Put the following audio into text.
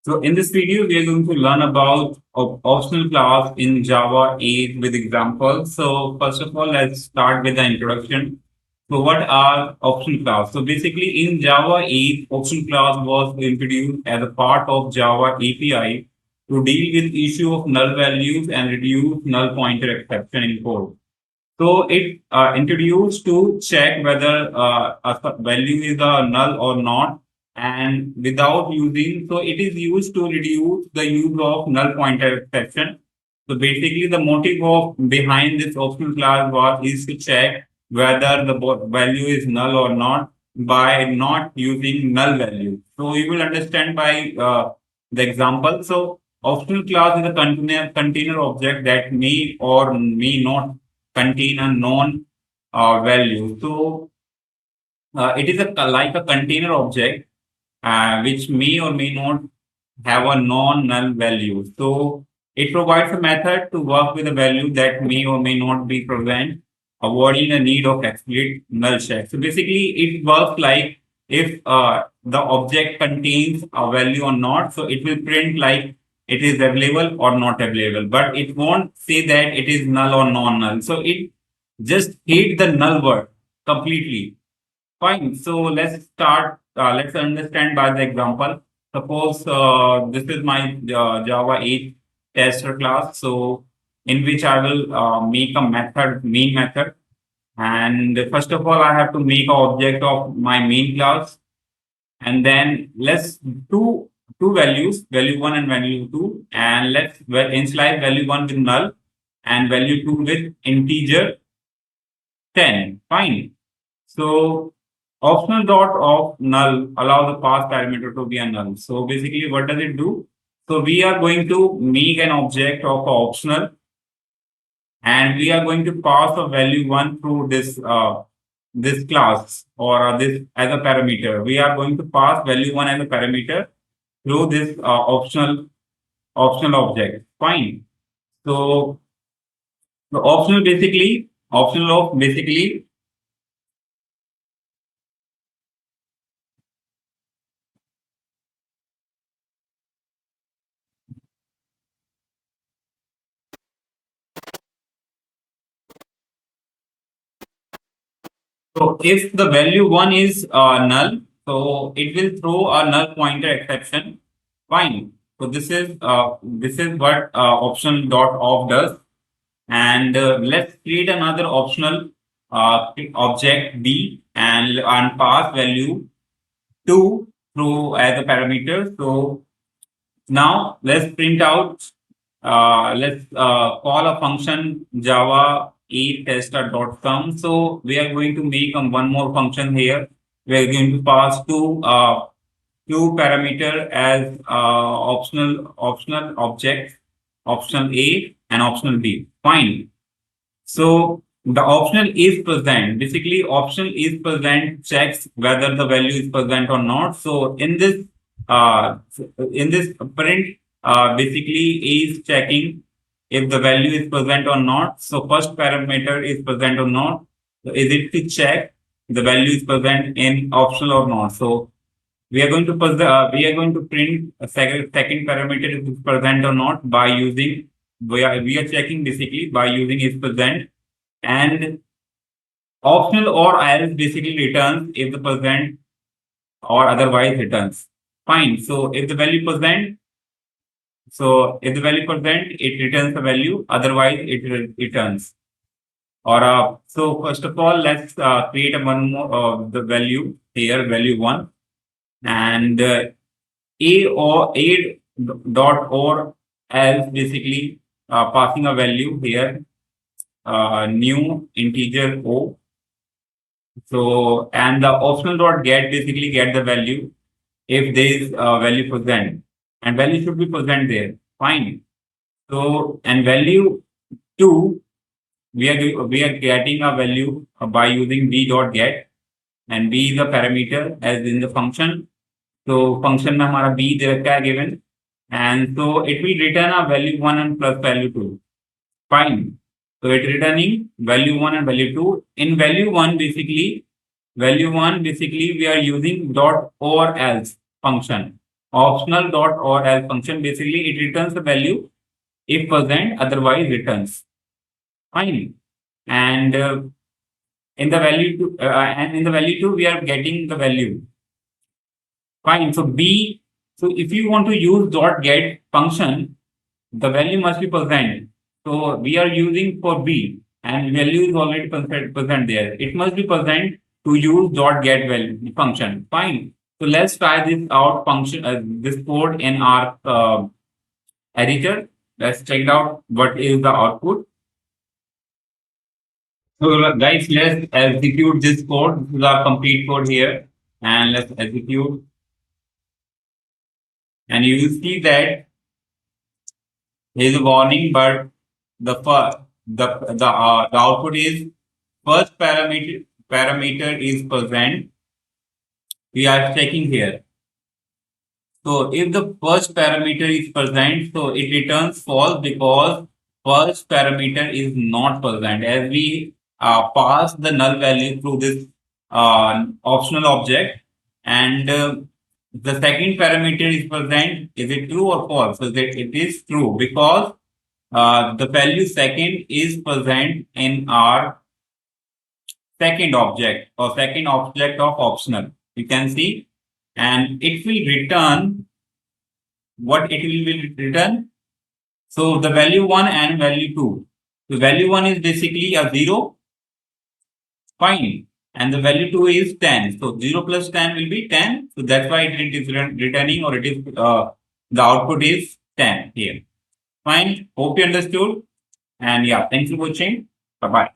So in this video, we are going to learn about optional class in Java 8 with examples. So first of all, let's start with the introduction. So what are optional class? So basically in Java 8, optional class was introduced as a part of Java API to deal with issue of null values and reduce null pointer exception in code. So it introduced to check whether a value is a null or not, and without using, so it is used to reduce the use of null pointer exception. So basically, the motive of behind this optional class was is to check whether the value is null or not by not using null value. So you will understand by the example. So optional class is a container object that may or may not contain a known value. So it is like a container object which may or may not have a non-null value. So it provides a method to work with a value that may or may not be present, avoiding the need of explicit null check. So basically, it works like if the object contains a value or not, so it will print like it is available or not available, but it won't say that it is null or non-null. So it just hate the null word completely. Fine. So let's start. Let's understand by the example. Suppose this is my Java 8 tester class. So in which I will make a method, main method. And first of all, I have to make an object of my main class. And then let's do two values, value one and value two. And let's initialize value one with null and value two with integer 10. Fine. So optional dot of null allow the pass parameter to be a null. So basically, what does it do? So we are going to make an object of optional, and we are going to pass a value one through this class or this as a parameter. We are going to pass value one as a parameter through this optional object. Fine. So the optional of basically. So if the value one is null, so it will throw a null pointer exception. Fine. So this is what optional dot of does. And let's create another optional object b and pass value two through as a parameter. So now let's print out. Let's call a function Java a tester.sum. So we are going to make one more function here. We are going to pass two parameter as optional objects, optional A and optional B. Fine. So the optional is present. Basically, optional is present checks whether the value is present or not. So uh, in this print, basically is checking if the value is present or not. So first parameter is present or not. So is it to check the value is present in optional or not? So we are going to print a second parameter if it's present or not by using we are checking basically by using is present, and optional or else basically returns if the present or otherwise returns. Fine. So if the value present, it returns the value, otherwise it returns. Or so first of all, let's create a one more the value here, value one, and a dot or else basically passing a value here, new integer o. So and the optional dot get basically get the value if there is a value present, and value should be present there. Fine. So and value two, we are getting a value by using b dot get, and b is a parameter as in the function. So function में हमारा b दे रखा है given, and so it will return a value one and plus value two. Fine. So it returning value one and value two. In value one basically we are using dot or else function. optional dot or as function, basically it returns the value if present, otherwise returns. Fine. And in the value two, and in the value two, we are getting the value. Fine. So B. So if you want to use dot get function, the value must be present. So we are using for B, and value is already present there. It must be present to use dot get value function. Fine. So let's try this out function, this code in our editor. Let's check it out what is the output. So guys, let's execute this code. This is our complete code here, and let's execute. And you will see that there is a warning, but the output is first parameter is present. We are checking here. So if the first parameter is present, so it returns false because first parameter is not present. As we pass the null value through this optional object, and the second parameter is present, is it true or false? So that it is true because the value second is present in our second object or second object of optional. You can see, and it will return what it will return. So the value 1 and value 2. The value 1 is basically a 0, fine. And the value 2 is 10. So 0 plus 10 will be 10. So that's why it is returning, or it is the output is 10 here. Fine. Hope you understood. And yeah, thanks for watching. Bye bye.